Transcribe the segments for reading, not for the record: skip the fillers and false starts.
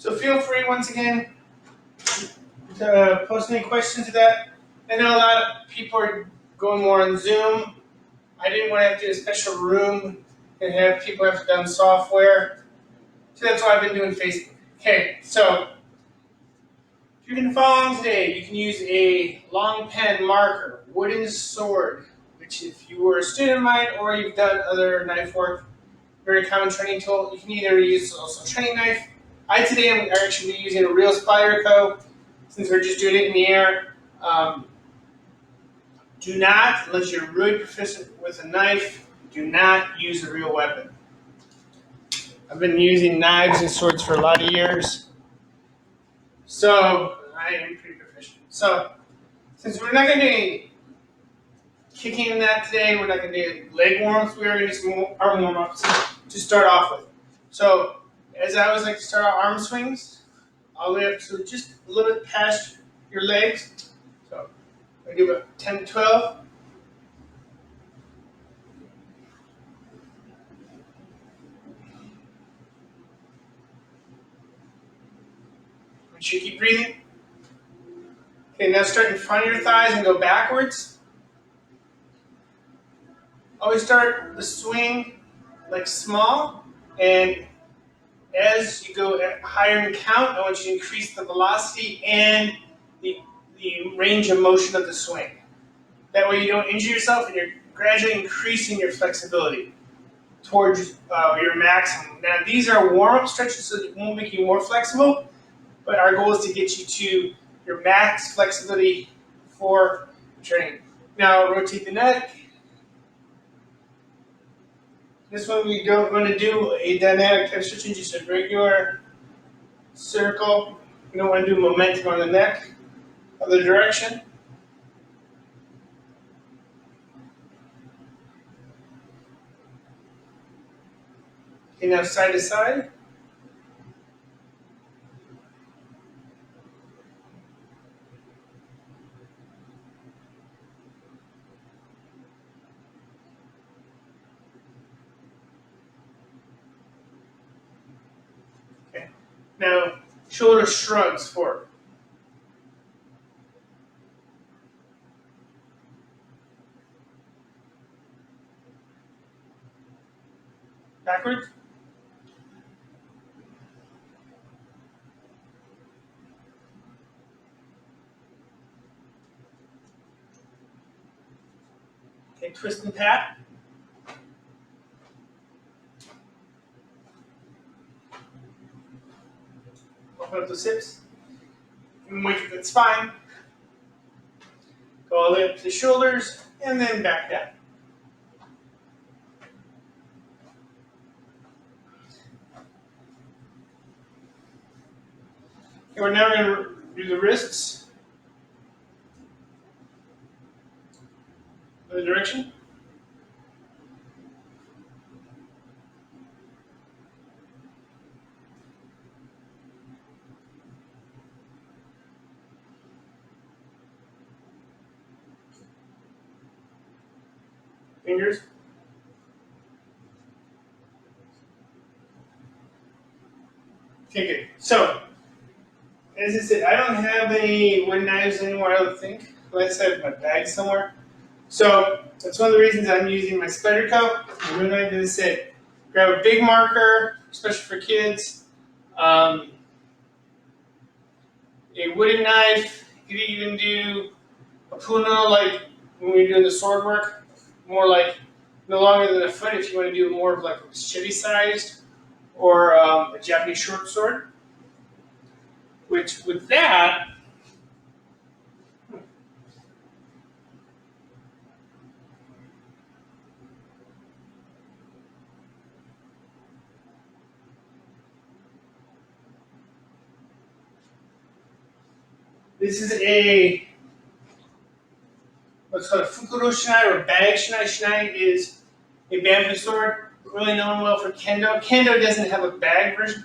So feel free once again to post any questions to that. I know a lot of people are going more on Zoom. I didn't want to have to do a special room and have people have to download software. So that's why I've been doing Facebook. Okay, so if you're going to follow along today, you can use a long pen marker, wooden sword, which if you were a student of mine or you've done other knife work, very common training tool. You can either use also a training knife. I today am actually using a real Spyderco since we're just doing it in the air. Do not, unless you're really proficient with a knife, do not use a real weapon. I've been using knives and swords for a lot of years, so I am pretty proficient. So, since we're not going to do any kicking in that today, we're not going to do leg warm-ups, we are going to do some arm warm-ups to start off with. So, as I always like to start out arm swings, all the way up to just a little bit past your legs. So, I do about 10 to 12. Make sure you keep breathing. Okay, now start in front of your thighs and go backwards. Always start the swing like small, and as you go higher in count, I want you to increase the velocity and the range of motion of the swing. That way you don't injure yourself and you're gradually increasing your flexibility towards your maximum. Now these are warm-up stretches, so it won't make you more flexible, but our goal is to get you to your max flexibility for training. Now rotate the neck. This one we don't want to do a dynamic type stretching, just a regular circle. We don't want to do momentum on the neck, other direction. Okay, now side to side. Okay. Now shoulder shrugs forward. Backwards. Okay, twist and tap. Open up the hips. And wait for the spine. Go all the way up to the shoulders, and then back down. Okay, we're now going to do the wrists. Other direction. Fingers. Okay, good. So, as I said, I don't have any wooden knives anymore, I don't think. Unless I have my bag somewhere. So, that's one of the reasons I'm using my Spyderco. I'm going to, as I said, grab a big marker, especially for kids. A wooden knife. You could even do a puno, like when we're doing the sword work. More like no longer than a foot if you want to do more of like a machete-sized or a Japanese short sword. Which, with that, this is a what's called a fukuro shinai or bag shinai. Shinai is a bamboo sword, really known well for kendo. Kendo doesn't have a bag version.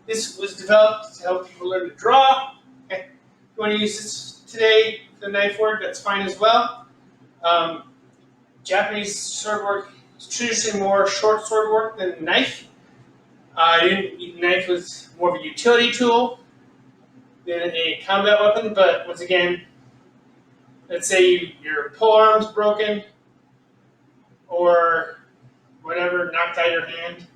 This was developed to help people learn to draw. Okay. If you want to use this today for knife work, that's fine as well. Japanese sword work is traditionally more short sword work than knife. Knife was more of a utility tool than a combat weapon, but once again, let's say your polearm's broken or whatever, knocked out your hand.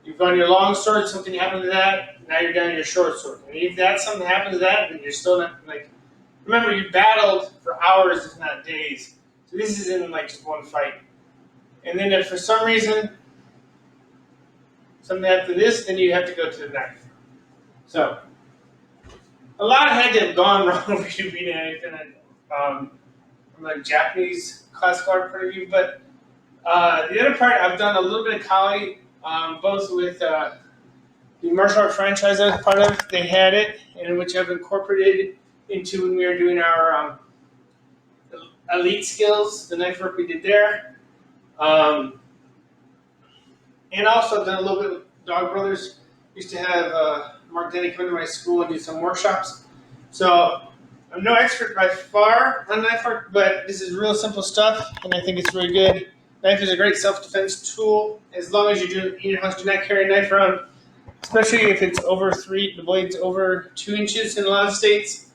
You've gone your long sword, something happened to that, now you're down to your short sword. And if that something happened to that, then you're still not, like, remember you battled for hours, if not days. So this isn't like just one fight. And then if for some reason something happened to this, then you have to go to the knife. So a lot had to have gone wrong for you being anything from a Japanese classical art point of view. But the other part, I've done a little bit of Kali, both with the martial art franchise I was part of. They had it, and which I've incorporated into when we were doing our elite skills, the knife work we did there. And also done a little bit with Dog Brothers. Used to have Mark Denny come to my school and do some workshops. So I'm no expert by far on knife art, but this is real simple stuff, and I think it's really good. Knife is a great self-defense tool. As long as you do in your house, do not carry a knife around, especially if it's over the blade's over 2 inches in a lot of states.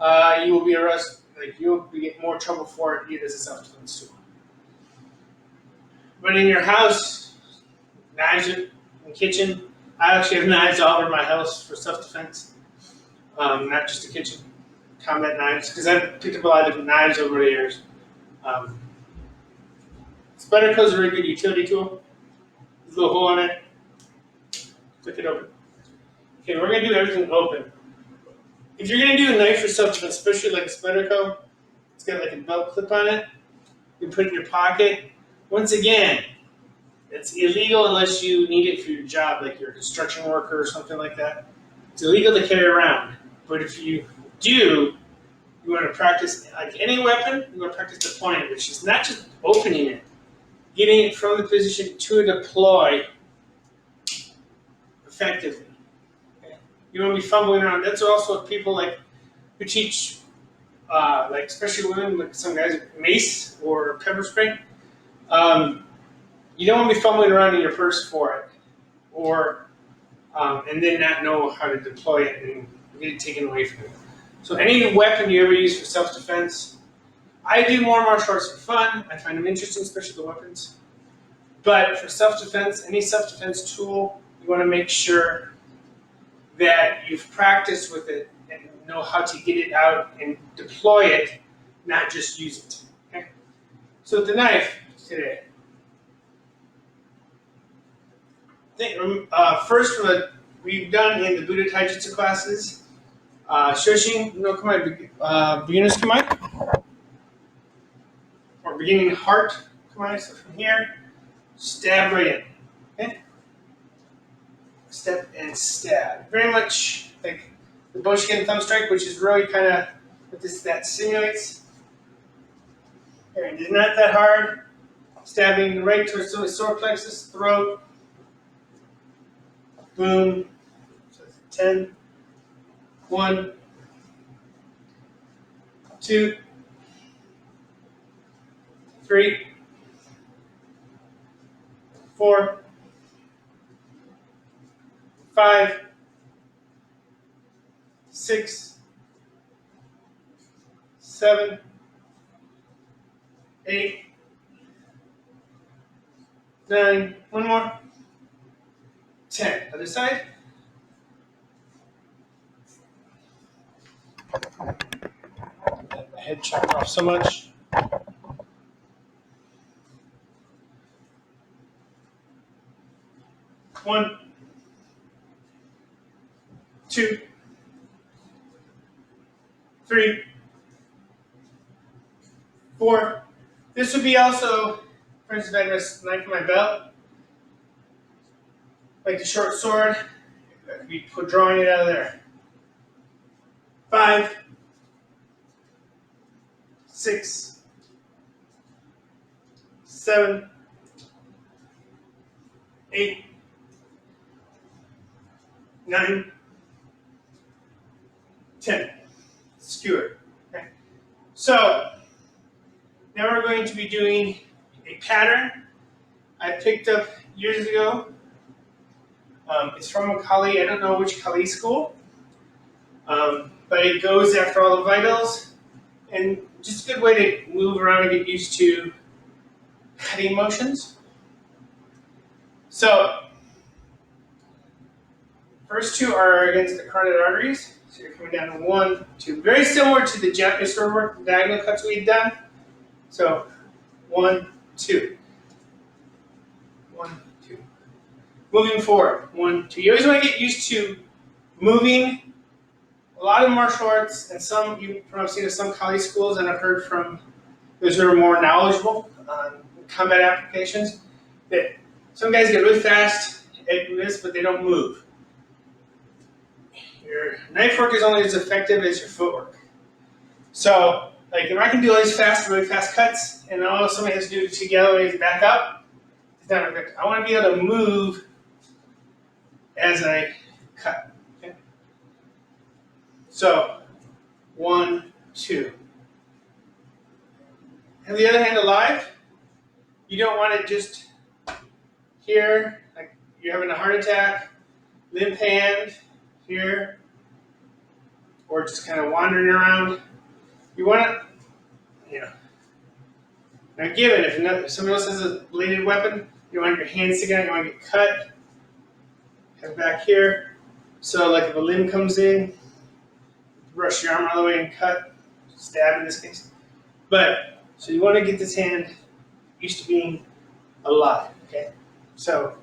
You will be arrested. Like, you'll be getting more trouble for it. It is a self-defense tool. But in your house, knives in the kitchen. I actually have knives all over my house for self-defense, not just the kitchen. Combat knives, because I've picked up a lot of different knives over the years. Splinter is a very good utility tool. There's a little hole in it. Click it open. Okay, we're going to do everything open. If you're going to do a knife for self-defense, especially like a Splinter Co., it's got like a belt clip on it. You put it in your pocket. Once again, it's illegal unless you need it for your job, like you're a construction worker or something like that. It's illegal to carry around. But if you do, you want to practice, like any weapon, you want to practice deploying it, which is not just opening it, getting it from the position to a deploy effectively. Okay? You want to be fumbling around. That's also what people like who teach, like especially women, like some guys, mace or pepper spray. You don't want to be fumbling around in your purse for it, or and then not know how to deploy it and get it taken away from you. So any weapon you ever use for self-defense, I do more martial arts for fun. I find them interesting, especially the weapons. But for self-defense, any self-defense tool, you want to make sure that you've practiced with it and know how to get it out and deploy it, not just use it. Okay? So with the knife today, first, we've done in the Buddha Taijutsu classes, Shoshin no Kamae, beginner's Kamae, or beginning heart Kamae. So from here, stab right in. Okay? Step and stab. Very much like the Boshiken thumb strike, which is really kind of what that simulates. Here, it's not that hard. Stabbing right towards the solar plexus, throat. Boom. So it's 10. 1, 2, 3, 4, 5, 6, 7, 8, 9. One more. 10. Other side. Head chopped off so much. One, 2, 3, 4. This would be also, for instance, if I had a knife in my belt, like the short sword, I could be drawing it out of there. 5, 6, 7, 8, 9, 10. Skewer. Okay. So now we're going to be doing a pattern I picked up years ago. It's from a Kali, I don't know which Kali school, but it goes after all the vitals, and just a good way to move around and get used to cutting motions. So, first two are against the carotid arteries. So you're coming down to 1, 2. Very similar to the Japanese sword work, diagonal cuts we had done. So 1, 2. 1, 2. Moving forward. 1, 2. You always want to get used to moving. A lot of martial arts, and some you've probably seen at some Kali schools, and I've heard from those who are more knowledgeable on combat applications, that some guys get really fast at this, but they don't move. Your knife work is only as effective as your footwork. So, like, if I can do all these really fast cuts, and all somebody has to do together and back up, it's not effective. I want to be able to move as I cut. Okay? So, 1, 2. Have the other hand alive. You don't want it just here, like you're having a heart attack, limp hand here, or just kind of wandering around. You want to, now given, if someone else has a bladed weapon, you want your hands together, you want to get cut, head back here. So like if a limb comes in, brush your arm all the way and cut, stab in this case. But, so you want to get this hand used to being alive, okay? So,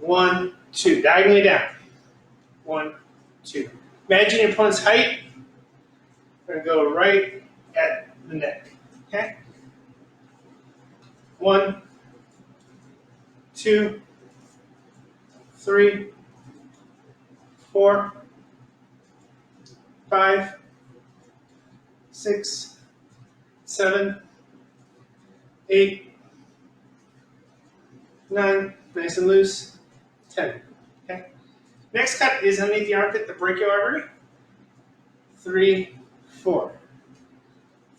1, 2, diagonally down. 1, 2. Imagine your opponent's height. We're going to go right at the neck, okay? 1, 2, 3, 4, 5, 6, 7, 8, 9, nice and loose, 10. Okay. Next cut is underneath the armpit, the brachial artery. 3, 4.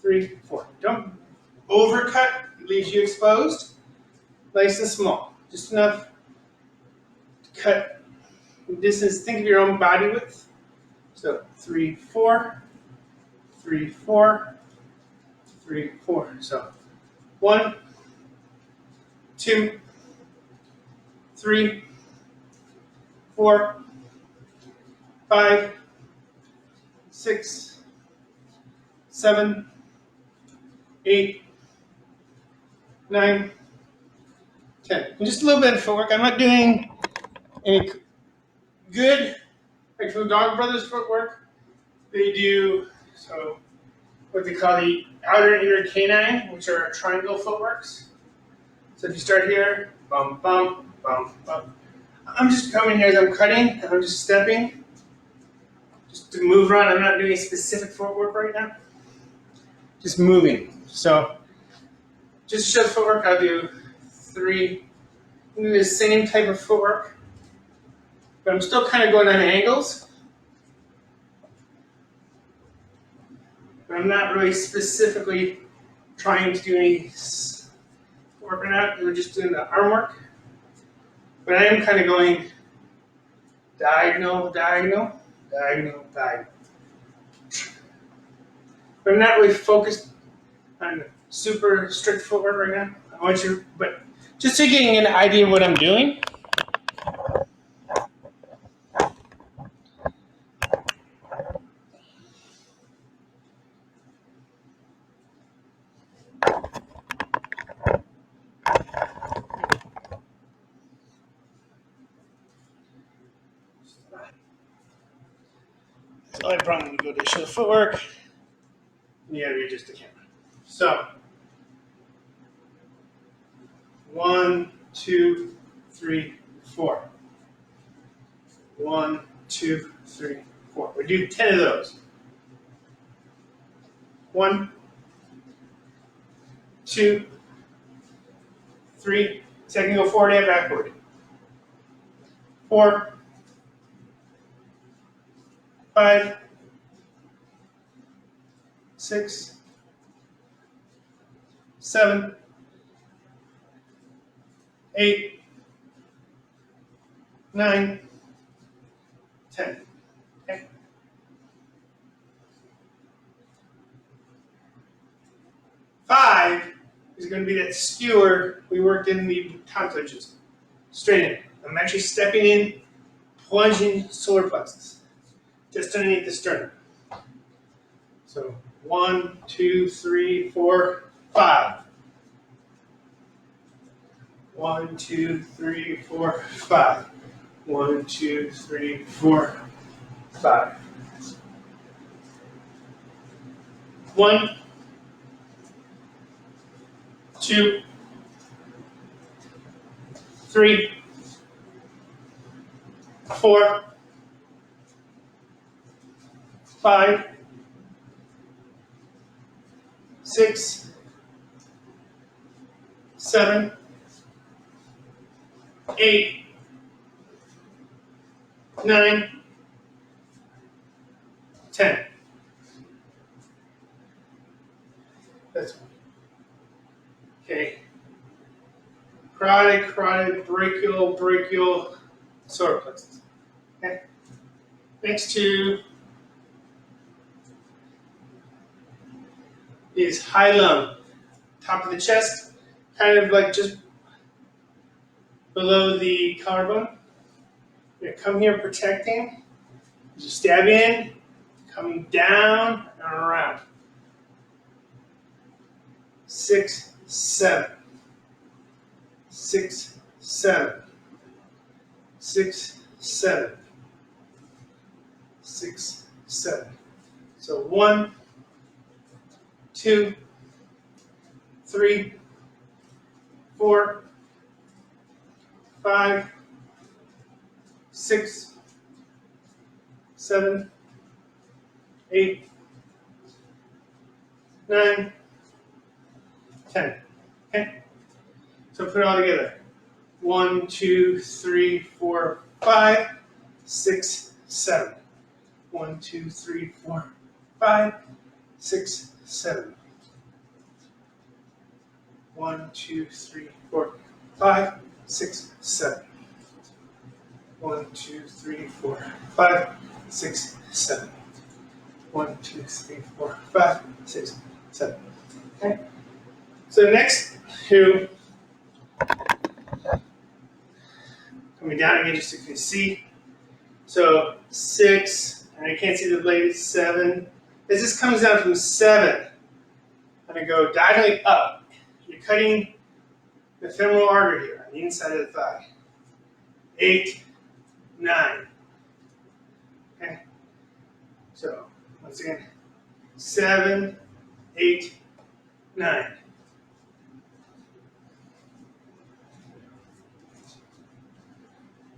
3, 4. Don't overcut, it leaves you exposed. Nice and small. Just enough to cut distance. Think of your own body width. So 3, 4, 3, 4, 3, 4. So 1, 2, 3, 4, 5, 6, 7, 8, 9, 10. And just a little bit of footwork. I'm not doing any good, like for the Dog Brothers footwork, they do what they call the outer and inner canine, which are triangle footworks. So if you start here, bum, bum, bum, bum. I'm just coming here as I'm cutting, and I'm just stepping, just to move around. I'm not doing specific footwork right now, just moving. So just to show the footwork, I'll do 3, do the same type of footwork, but I'm still kind of going on angles. But I'm not really specifically trying to do any work right now. We're just doing the arm work. But I am kind of going diagonal, diagonal, diagonal, diagonal. But I'm not really focused on super strict footwork right now. I want you, but just to getting an idea of what I'm doing. So I probably go to show the footwork. You gotta readjust the camera. So 1, 2, 3, 4. 1, 2, 3, 4. We do 10 of those. 1, 2, 3. Second, go forward and backward. 4, 5, 6, 7, 8, 9, 10. Okay. Five is going to be that skewer we worked in the tonsilloges. Straight in. I'm actually stepping in, plunging solar plexus, just underneath the sternum. So 1, 2, 3, 4, 5. 1, 2, 3, 4, 5. 1, 2, 3, 4, 5. 1, 2, 3, 4, 5, 6, 7, 8, 9, 10. That's one. Okay. Carotid, brachial, solar plexus. Okay. Next two is hilum, top of the chest, kind of like just below the collarbone. You're gonna come here protecting. Just stab in, coming down and around. 6, 7. 6, 7. 6, 7. 6, 7. So 1, 2, 3, 4, 5, 6, 7, 8, 9, 10. Okay? So put it all together. 1, 2, 3, 4, 5, 6, 7. 1, 2, 3, 4, 5, 6, 7. 1, 2, 3, 4, 5, 6, 7. 1, 2, 3, 4, 5, 6, 7. 1, 2, 3, 4, 5, 6, 7. Okay. So next two, coming down again just so you can see. So 6, and I can't see the blade, 7. As this comes down from 7, I'm going to go diagonally up. You're cutting the femoral artery here on the inside of the thigh. 8, 9. Okay. So once again, 7, 8, 9.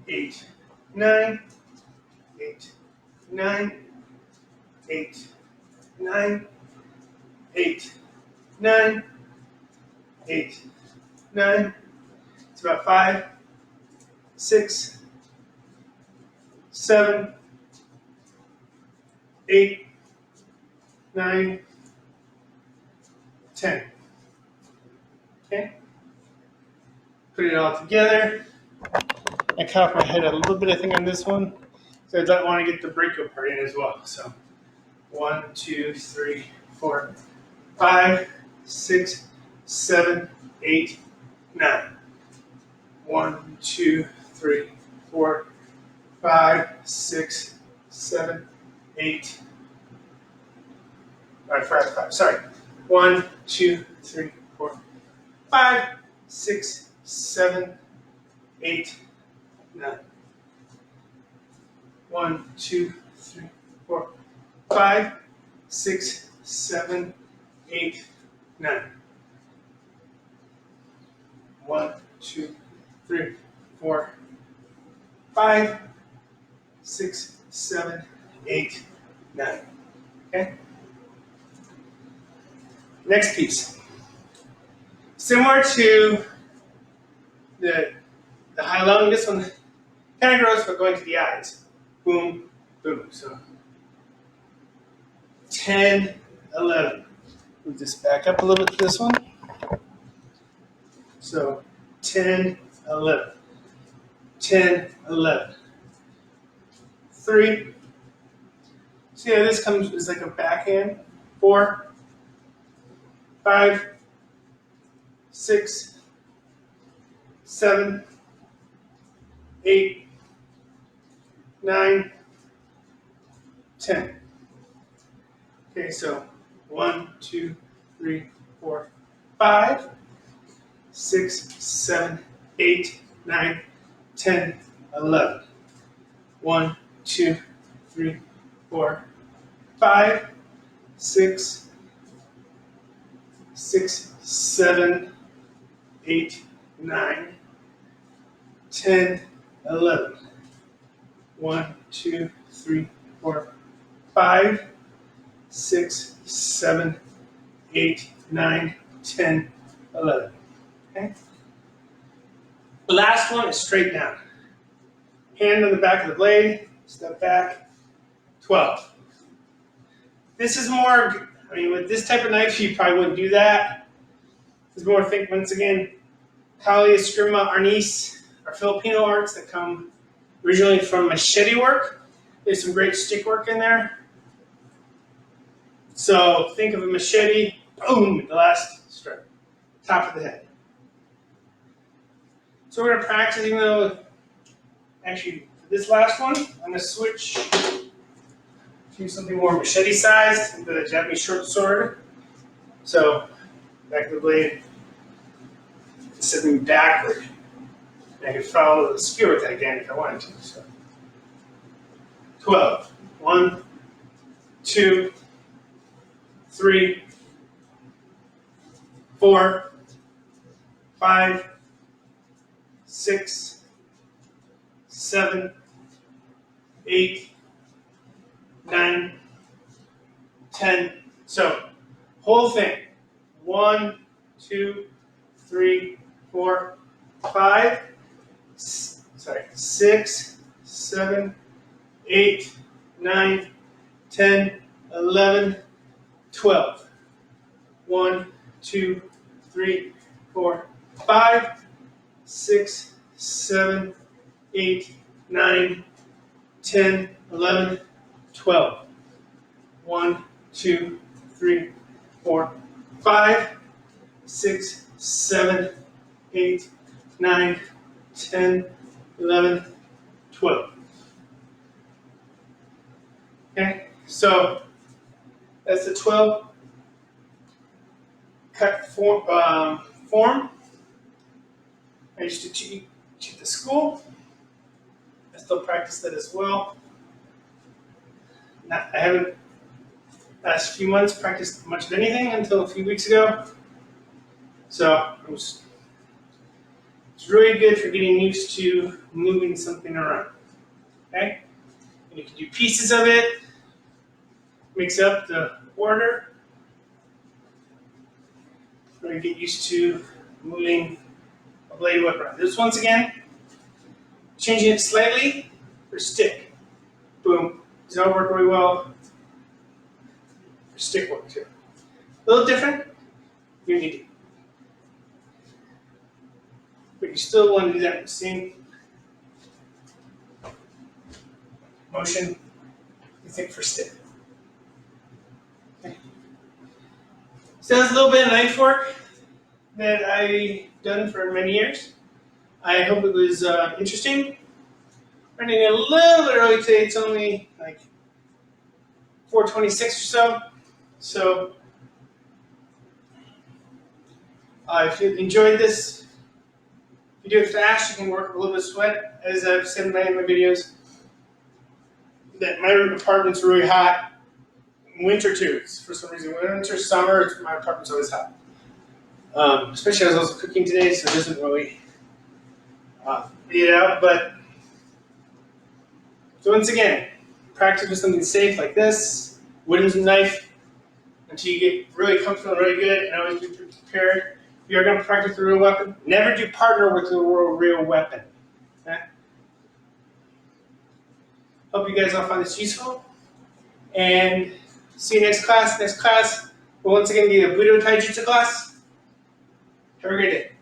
8, 9, 8, 9, 8, 9, 8, 9, 8, 9. It's about 5, 6, 7, 8, 9, 10. Okay? Put it all together. I cut off my head a little bit, I think, on this one. So I don't want to get the brachial part in as well. So 1, 2, 3, 4, 5, 6, 7, 8, 9. 1, 2, 3, 4, 5, 6, 7, 8. All right, 5. Sorry. 1, 2, 3, 4, 5, 6, 7, 8, 9. 1, 2, 3, 4, 5, 6, 7, 8, 9. 1, 2, 3, 4, 5, 6, 7, 8, 9. Okay? Next piece. Similar to the hilum, this one kind of grows, but going to the eyes. Boom, boom. So 10, 11. Move this back up a little bit to this one. So 10, 11. 10, 11. 3. See how this comes as like a backhand. 4, 5, 6, 7, 8, 9, 10. Okay, so 1, 2, 3, 4, 5, 6, 7, 8, 9, 10, 11. 1, 2, 3, 4, 5, 6, 7, 8, 9, 10, 11. 1, 2, 3, 4, 5, 6, 7, 8, 9, 10, 11. Okay? The last one is straight down. Hand on the back of the blade, step back, 12. This is more, with this type of knife, you probably wouldn't do that. It's more, think, once again, Kali, Eskrima, Arnis are Filipino arts that come originally from machete work. There's some great stick work in there. So think of a machete, boom, the last stroke, top of the head. So we're going to practice, even though, actually, for this last one, I'm going to switch to something more machete sized, the Japanese short sword. So, back of the blade, stepping backward. And I can follow the spear with that again if I wanted to. So, 12. 1, 2, 3, 4, 5, 6, 7, 8, 9, 10. So, whole thing. 1, 2, 3, 4, 5, 6, 7, 8, 9, 10, 11, 12. 1, 2, 3, 4, 5, 6, 7, 8, 9, 10, 11, 12. 1, 2, 3, 4, 5, 6, 7, 8, 9, 10, 11, 12. Okay, so that's the 12 cut form. I used to teach at the school. I still practice that as well. I haven't, last few months, practiced much of anything until a few weeks ago. So it's really good for getting used to moving something around. Okay? And you can do pieces of it, mix up the order. Really get used to moving a blade whip around. This once again, changing it slightly for stick. Boom. Does that work really well for stick work too. A little different, you need it. But you still want to do that same motion you think for stick. Okay. So that's a little bit of knife work that I've done for many years. I hope it was interesting. Running a little bit early today. It's only like 4:26 or so. So if you enjoyed this, if you do it fast, you can work a little bit of sweat. As I've said in many of my videos, that my apartment's really hot. Winter too, for some reason. Winter, summer, my apartment's always hot. Especially as I was cooking today, so it doesn't really beat out. But so once again, practice with something safe like this, wooden knife, until you get really comfortable and really good, and always be prepared. If you're going to practice with a real weapon, never do partner with a real weapon. Okay? Hope you guys all find this useful, and see you next class. Next class will once again be a Budo Taijutsu class. Have a great day.